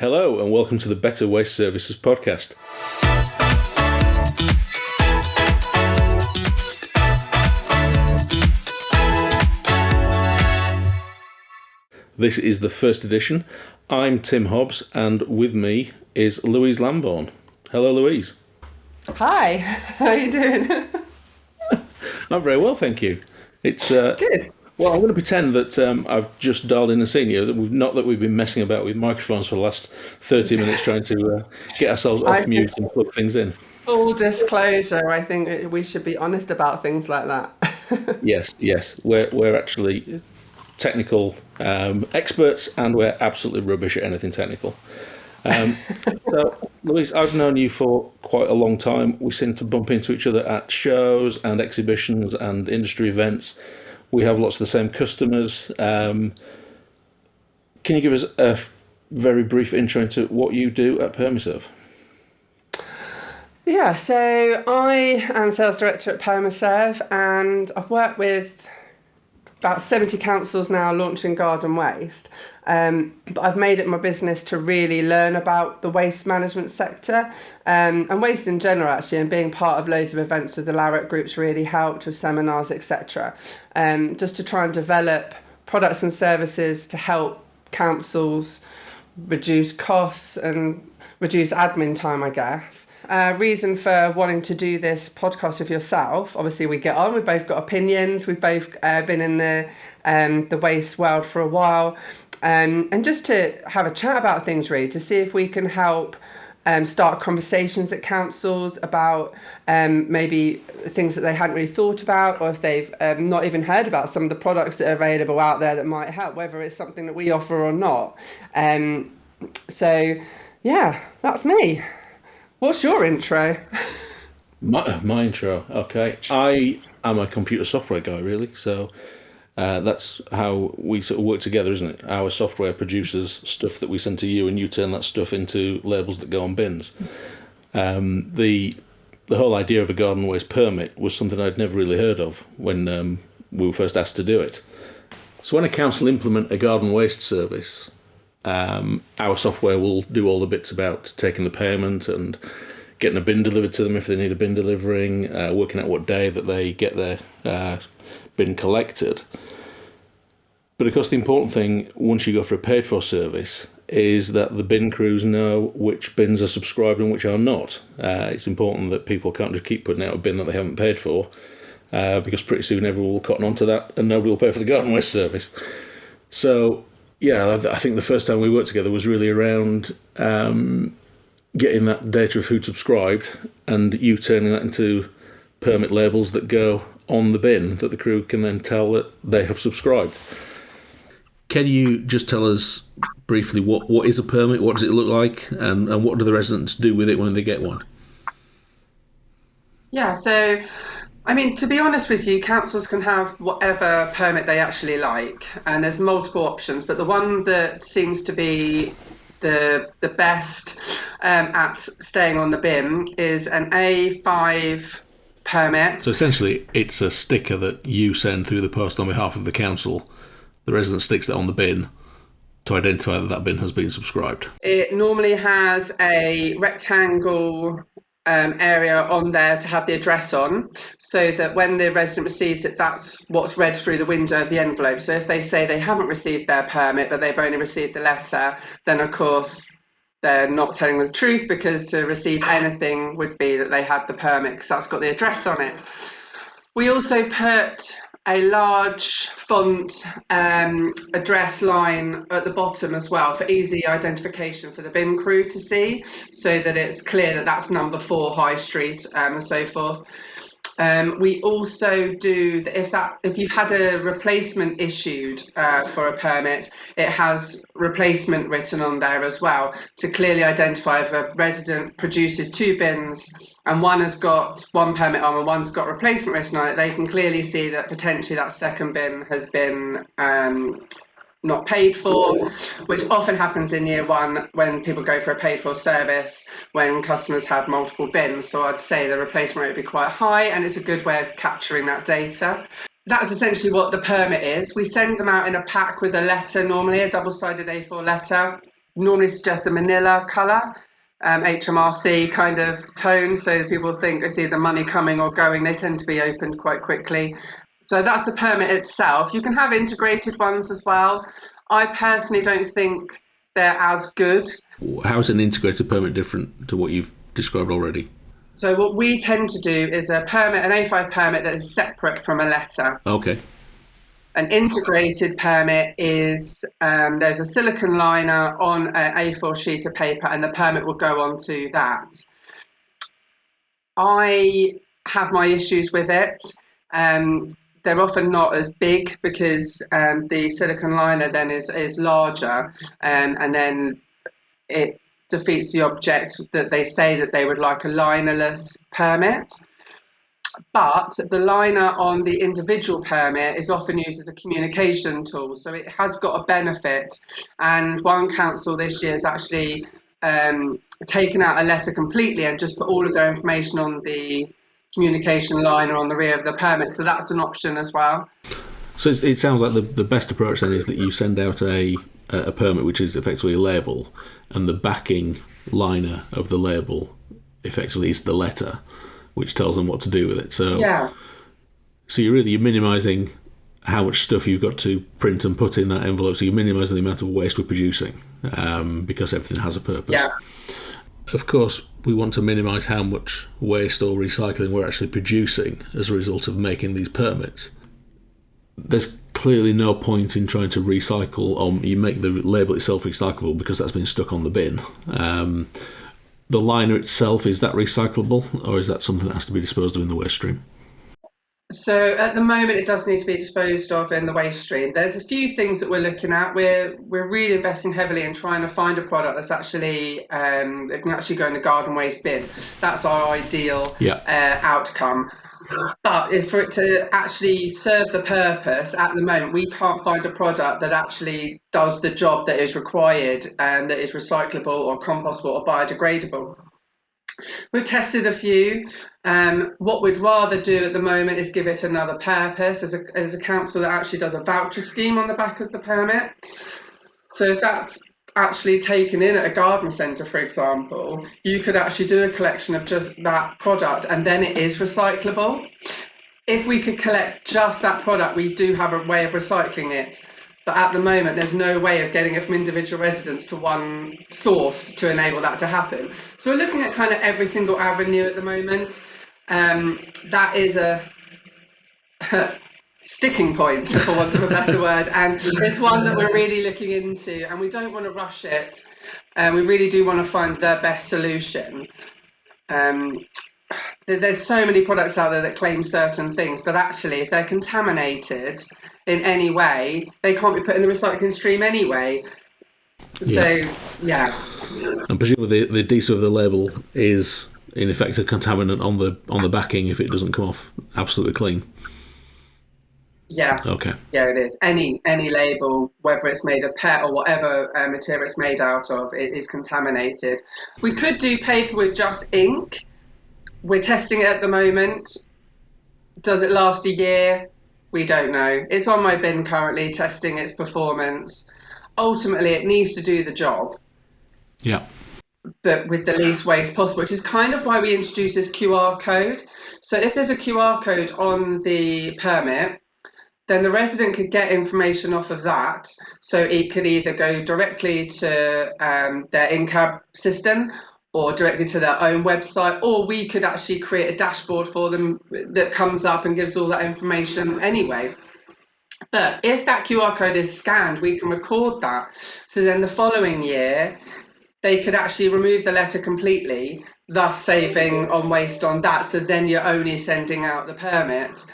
Hello and welcome to the Better Waste Services podcast. This is the first edition. I'm Tim Hobbs and with me is Louise Lambourne. Hello, Louise. Hi, how are you doing? I'm very well, thank you. It's Good. Well, I'm going to pretend that I've just dialed in a senior. Not that we've been messing about with microphones for the last 30 minutes trying to get ourselves off mute and plug things in. Full disclosure, I think we should be honest about things like that. Yes. We're actually technical experts and we're absolutely rubbish at anything technical. So, Louise, I've known you for quite a long time. We seem to bump into each other at shows and exhibitions and industry events. We have lots of the same customers. Can you give us a very brief intro into what you do at Permaserve? Yeah, so I am sales director at Permaserve and I've worked with about 70 councils now launching garden waste. But I've made it my business to really learn about the waste management sector and waste in general, actually, and being part of loads of events with the Larrick groups really helped with seminars, etc. Just to try and develop products and services to help councils reduce costs and reduce admin time, I guess. Reason for wanting to do this podcast with yourself, obviously we get on, we've both got opinions, we've both been in the waste world for a while. And just to have a chat about things really, to see if we can help start conversations at councils about maybe things that they hadn't really thought about, or if they've not even heard about some of the products that are available out there that might help, whether it's something that we offer or not. So yeah, that's me. What's your intro? My intro, okay. I am a computer software guy, really, so that's how we sort of work together, isn't it? Our software produces stuff that we send to you and you turn that stuff into labels that go on bins. The whole idea of a garden waste permit was something I'd never really heard of when we were first asked to do it. So when a council implement a garden waste service, our software will do all the bits about taking the payment and getting a bin delivered to them if they need a bin delivering, working out what day that they get their bin collected. But of course the important thing once you go for a paid for service is that the bin crews know which bins are subscribed and which are not. It's important that people can't just keep putting out a bin that they haven't paid for, because pretty soon everyone will cotton onto that and nobody will pay for the garden waste service. So yeah, I think the first time we worked together was really around getting that data of who'd subscribed and you turning that into permit labels that go on the bin that the crew can then tell that they have subscribed. Can you just tell us briefly what is a permit, what does it look like, and what do the residents do with it when they get one? Yeah, so I mean, to be honest with you, councils can have whatever permit they actually like, and there's multiple options, but the one that seems to be the best at staying on the bin is an A5 permit. So essentially, it's a sticker that you send through the post on behalf of the council. The resident sticks that on the bin to identify that that bin has been subscribed. It normally has a rectangle area on there to have the address on, so that when the resident receives it, that's what's read through the window of the envelope. So if they say they haven't received their permit but they've only received the letter, then of course they're not telling the truth, because to receive anything would be that they had the permit because that's got the address on it. We also put a large font address line at the bottom as well for easy identification for the bin crew to see, so that it's clear that that's number 4 High Street and so forth. We also do if you've had a replacement issued for a permit, it has replacement written on there as well to clearly identify if a resident produces 2 bins and one has got one permit on and one's got replacement written on it. They can clearly see that potentially that second bin has been not paid for, which often happens in year one when people go for a paid for service, when customers have multiple bins. So I'd say the replacement rate would be quite high, and it's a good way of capturing that data. That's essentially what the permit is. We send them out in a pack with a letter, normally a double-sided A4 letter. normally suggest a manila colour, HMRC kind of tone, so people think it's either money coming or going. They tend to be opened quite quickly. So that's the permit itself. You can have integrated ones as well. I personally don't think they're as good. How is an integrated permit different to what you've described already? So what we tend to do is a permit, an A5 permit that is separate from a letter. Okay. An integrated permit is there's a silicon liner on an A4 sheet of paper, and the permit will go onto that. I have my issues with it. They're often not as big because the silicon liner then is larger, and then it defeats the object that they say that they would like a linerless permit. But the liner on the individual permit is often used as a communication tool, so it has got a benefit. And one council this year has actually taken out a letter completely and just put all of their information on the communication liner on the rear of the permit, so that's an option as well. So it sounds like the best approach then is that you send out a permit which is effectively a label, and the backing liner of the label effectively is the letter, which tells them what to do with it. So Yeah. So you're minimising how much stuff you've got to print and put in that envelope. So you're minimising the amount of waste we're producing because everything has a purpose. Yeah. Of course, we want to minimise how much waste or recycling we're actually producing as a result of making these permits. There's clearly no point in trying to recycle, or you make the label itself recyclable because that's been stuck on the bin. The liner itself, is that recyclable, or is that something that has to be disposed of in the waste stream? So at the moment, it does need to be disposed of in the waste stream. There's a few things that we're looking at. We're really investing heavily in trying to find a product that's actually that can actually go in the garden waste bin. That's our ideal outcome. But if for it to actually serve the purpose, at the moment, we can't find a product that actually does the job that is required and that is recyclable or compostable or biodegradable. We've tested a few. What we'd rather do at the moment is give it another purpose. As a council that actually does a voucher scheme on the back of the permit. So if that's actually taken in at a garden centre, for example, you could actually do a collection of just that product and then it is recyclable. If we could collect just that product, we do have a way of recycling it. But at the moment, there's no way of getting it from individual residents to one source to enable that to happen. So we're looking at kind of every single avenue at the moment. That is a sticking point, for want of a better word, and it's one that we're really looking into, and we don't want to rush it. We really do want to find the best solution. There's so many products out there that claim certain things, but actually, if they're contaminated in any way, they can't be put in the recycling stream anyway. So, yeah. And presumably the adhesive of the label is in effect a contaminant on the backing if it doesn't come off absolutely clean. Yeah. Okay. Yeah, it is. Any label, whether it's made of PET or whatever material it's made out of, it is contaminated. We could do paper with just ink. We're testing it at the moment. Does it last a year? We don't know. It's on my bin currently, testing its performance. Ultimately, it needs to do the job. Yeah. But with the least waste possible, which is kind of why we introduced this QR code. So if there's a QR code on the permit, then the resident could get information off of that. So it could either go directly to their in-cab system or directly to their own website, or we could actually create a dashboard for them that comes up and gives all that information anyway. But if that QR code is scanned, we can record that. So then the following year, they could actually remove the letter completely, thus saving on waste on that. So then you're only sending out the permit.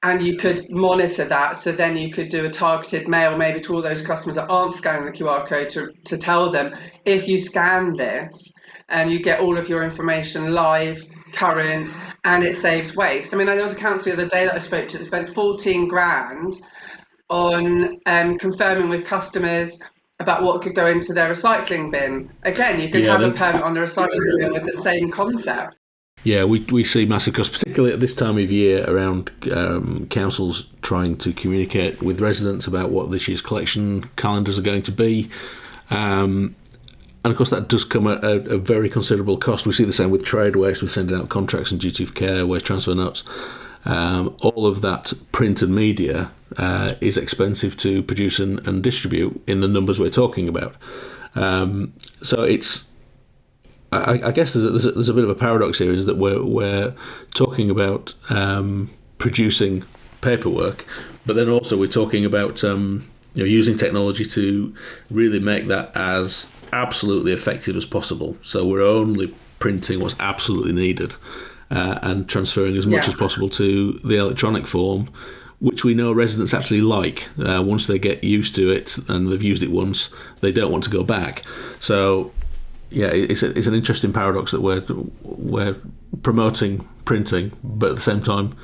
And you could monitor that, so then you could do a targeted mail maybe to all those customers that aren't scanning the QR code to tell them, if you scan this, you get all of your information live, current, and it saves waste. I mean, there was a council the other day that I spoke to that spent 14 grand on confirming with customers about what could go into their recycling bin. Again, you could have a permit on the recycling bin with the same concept. Yeah, we see massive costs, particularly at this time of year, around councils trying to communicate with residents about what this year's collection calendars are going to be. And of course, that does come at a very considerable cost. We see the same with trade waste, with sending out contracts and duty of care, waste transfer notes. All of that print and media is expensive to produce and distribute in the numbers we're talking about. So I guess there's a bit of a paradox here, is that we're talking about producing paperwork, but then also we're talking about using technology to really make that as absolutely effective as possible. So we're only printing what's absolutely needed and transferring as much as possible to the electronic form, which we know residents actually like. Once they get used to it and they've used it once, they don't want to go back. So yeah, it's an interesting paradox that we're promoting printing, but at the same time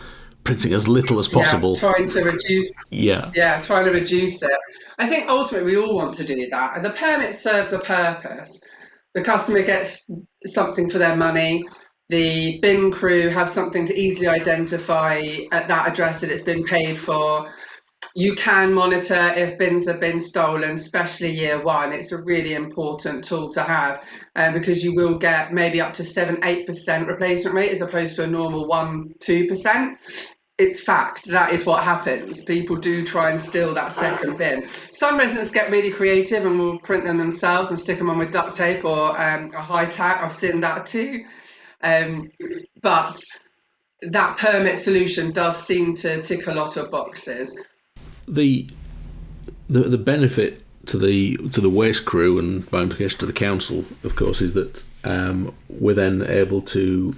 printing as little as possible. Trying to reduce. Yeah. Trying to reduce it. I think ultimately we all want to do that. And the permit serves a purpose. The customer gets something for their money. The bin crew have something to easily identify at that address that it's been paid for. You can monitor if bins have been stolen, especially year one. It's a really important tool to have because you will get maybe up to 7-8% replacement rate as opposed to a normal 1-2%. It's fact. That is what happens. People do try and steal that second bin. Some residents get really creative and will print them themselves and stick them on with duct tape or a high tack. I've seen that too. But that permit solution does seem to tick a lot of boxes. The benefit to the waste crew, and by implication to the council, of course, is that we're then able to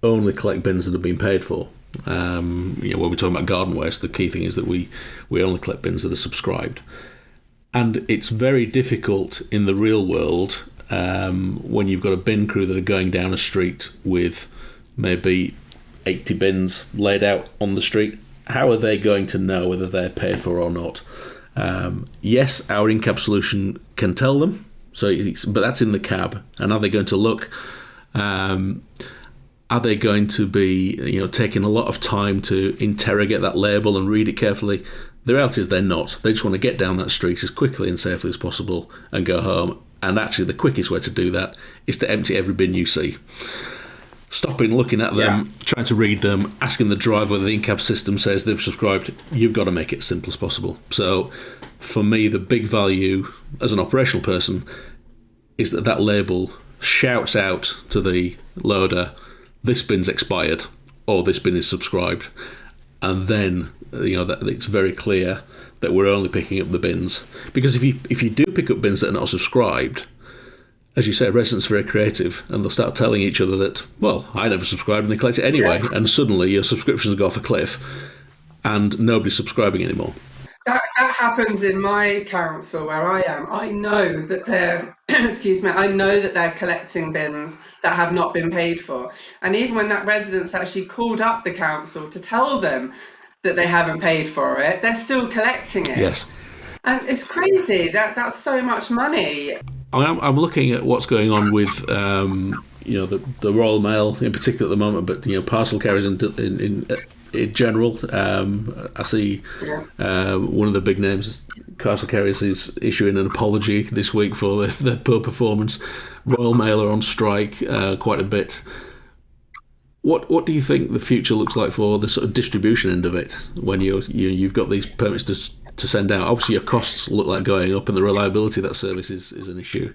only collect bins that have been paid for. When we're talking about garden waste, the key thing is that we only collect bins that are subscribed, and it's very difficult in the real world when you've got a bin crew that are going down a street with maybe 80 bins laid out on the street. How are they going to know whether they're paid for or not? Yes, our in-cab solution can tell them, but that's in the cab. And are they going to look? Are they going to be, taking a lot of time to interrogate that label and read it carefully? The reality is they're not. They just want to get down that street as quickly and safely as possible and go home. And actually, the quickest way to do that is to empty every bin you see. Stopping, looking at them, trying to read them, asking the driver whether the in-cab system says they've subscribed. You've got to make it as simple as possible. So, for me, the big value as an operational person is that label shouts out to the loader, this bin's expired, or this bin is subscribed. And then, that it's very clear that we're only picking up the bins. Because if you do pick up bins that are not subscribed, as you say, residents are very creative, and they'll start telling each other that, well, I never subscribed, and they collect it anyway. Yeah. And suddenly your subscriptions go off a cliff, and nobody's subscribing anymore. That happens in my council where I am. I know that they're, I know that they're collecting bins that have not been paid for. And even when that resident's actually called up the council to tell them that they haven't paid for it, they're still collecting it. Yes. And it's crazy. That's so much money. I'm looking at what's going on with the Royal Mail in particular at the moment, but parcel carriers in general. I see one of the big names, parcel carriers, is issuing an apology this week for their poor performance. Royal Mail are on strike quite a bit. What do you think the future looks like for the sort of distribution end of it when you've got these permits to send out? Obviously, your costs look like going up, and the reliability of that service is an issue.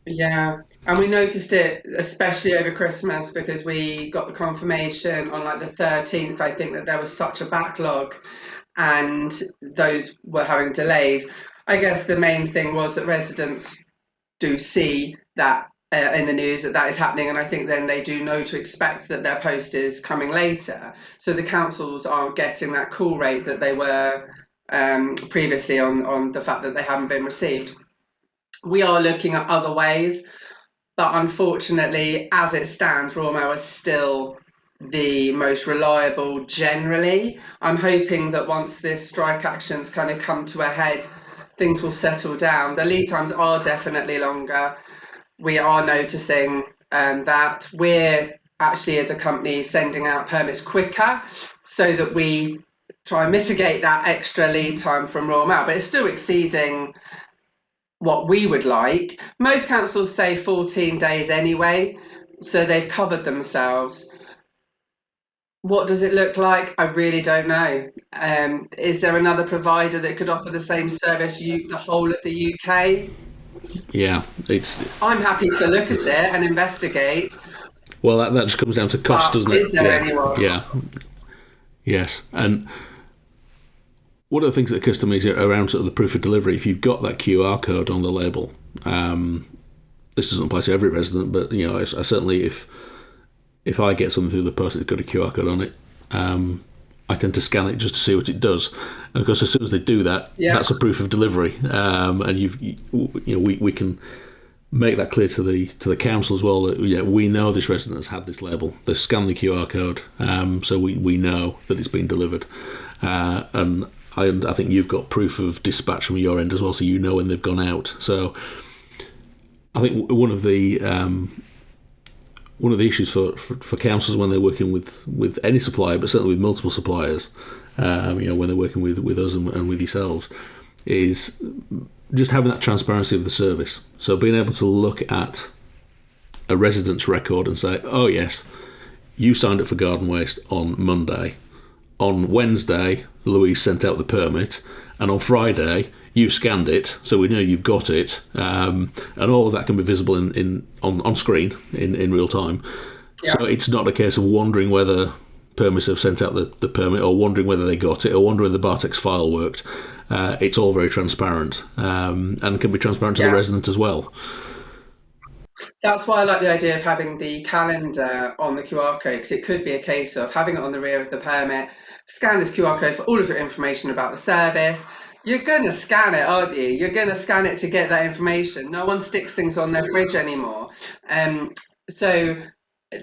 Yeah, and we noticed it especially over Christmas because we got the confirmation on like the 13th, I think, that there was such a backlog and those were having delays. I guess the main thing was that residents do see that in the news that is happening, and I think then they do know to expect that their post is coming later. So the councils aren't getting that call rate that they were previously on the fact that they haven't been received. We are looking at other ways, but unfortunately, as it stands, Royal Mail is still the most reliable generally. I'm hoping that once this strike actions kind of come to a head, things will settle down. The lead times are definitely longer. We are noticing that we're actually, as a company, sending out permits quicker so that we try and mitigate that extra lead time from Royal Mail, but it's still exceeding what we would like. Most councils say 14 days anyway, so they've covered themselves. What does it look like? I really don't know. Is there another provider that could offer the same service the whole of the UK? Yeah, it's I'm happy to look at it and investigate, well that just comes down to cost, but doesn't is it? there Yeah, anyone? yeah, yes. And one of the things that occurs to me is around sort of the proof of delivery. If you've got that QR code on the label, this doesn't apply to every resident, but you know, I certainly if I get something through the post that's got a QR code on it, I tend to scan it just to see what it does. And of course, as soon as they do that, that's a proof of delivery, and we can make that clear to the council as well that we know this resident has had this label. They've scanned the QR code, so we know that it's been delivered, and I think you've got proof of dispatch from your end as well, so you know when they've gone out. So I think one of the issues for councils when they're working with any supplier, but certainly with multiple suppliers, when they're working with us and with yourselves, is just having that transparency of the service. So being able to look at a resident's record and say, oh yes, you signed up for garden waste on Monday. On Wednesday, Louise sent out the permit, and on Friday, you scanned it, so we know you've got it, and all of that can be visible on screen in real time. Yeah. So it's not a case of wondering whether permits have sent out the permit, or wondering whether they got it, or wondering whether the Bartex file worked. It's all very transparent, and can be transparent to the resident as well. That's why I like the idea of having the calendar on the QR code, because it could be a case of having it on the rear of the permit, scan this QR code for all of your information about the service. You're going to scan it, aren't you? You're going to scan it to get that information. No one sticks things on their fridge anymore. So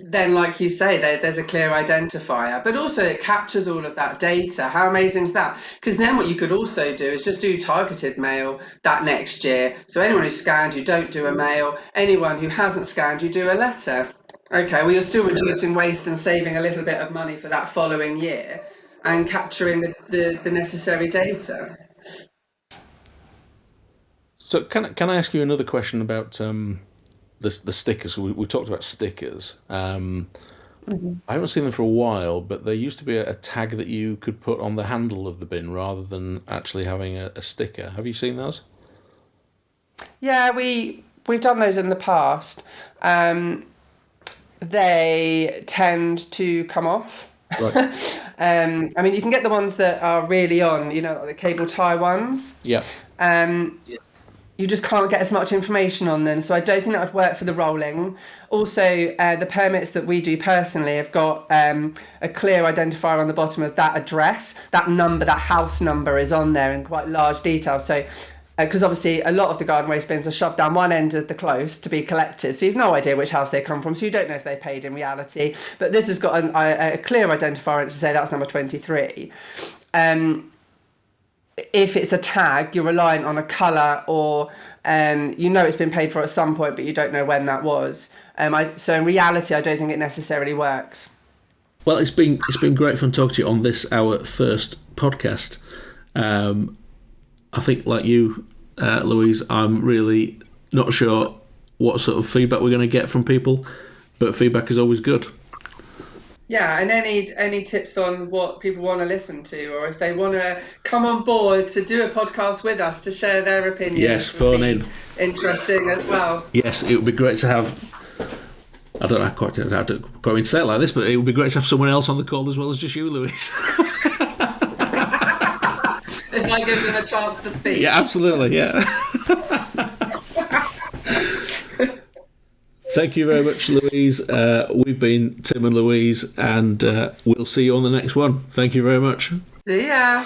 then, like you say, there's a clear identifier, but also it captures all of that data. How amazing is that? Because then what you could also do is just do targeted mail that next year. So anyone who's scanned, you don't do a mail. Anyone who hasn't scanned, you do a letter. Okay, well, you're still reducing waste and saving a little bit of money for that following year and capturing the necessary data. So can I ask you another question about the stickers? We talked about stickers. I haven't seen them for a while, but there used to be a tag that you could put on the handle of the bin rather than actually having a sticker. Have you seen those? Yeah, we've done those in the past. They tend to come off. Right. I mean, you can get the ones that are really on, like the cable tie ones. Yeah. You just can't get as much information on them. So I don't think that would work for the rolling. Also, the permits that we do personally have got a clear identifier on the bottom of that address. That number, that house number is on there in quite large detail. So, because obviously a lot of the garden waste bins are shoved down one end of the close to be collected. So you've no idea which house they come from. So you don't know if they paid in reality. But this has got a clear identifier to say that's number 23. If it's a tag, you're reliant on a colour or it's been paid for at some point, but you don't know when that was. So in reality, I don't think it necessarily works. Well, it's been great fun talking to you on this, our first podcast. I think, like you, Louise, I'm really not sure what sort of feedback we're going to get from people, but feedback is always good. Yeah, and any tips on what people want to listen to, or if they want to come on board to do a podcast with us to share their opinions. Yes, phone in. Interesting as well. Yes, it would be great to have. I don't know quite how to go and say it like this, but it would be great to have someone else on the call as well as just you, Louise. If I give them a chance to speak. Yeah, absolutely. Yeah. Thank you very much, Louise. We've been Tim and Louise, and we'll see you on the next one. Thank you very much. See ya.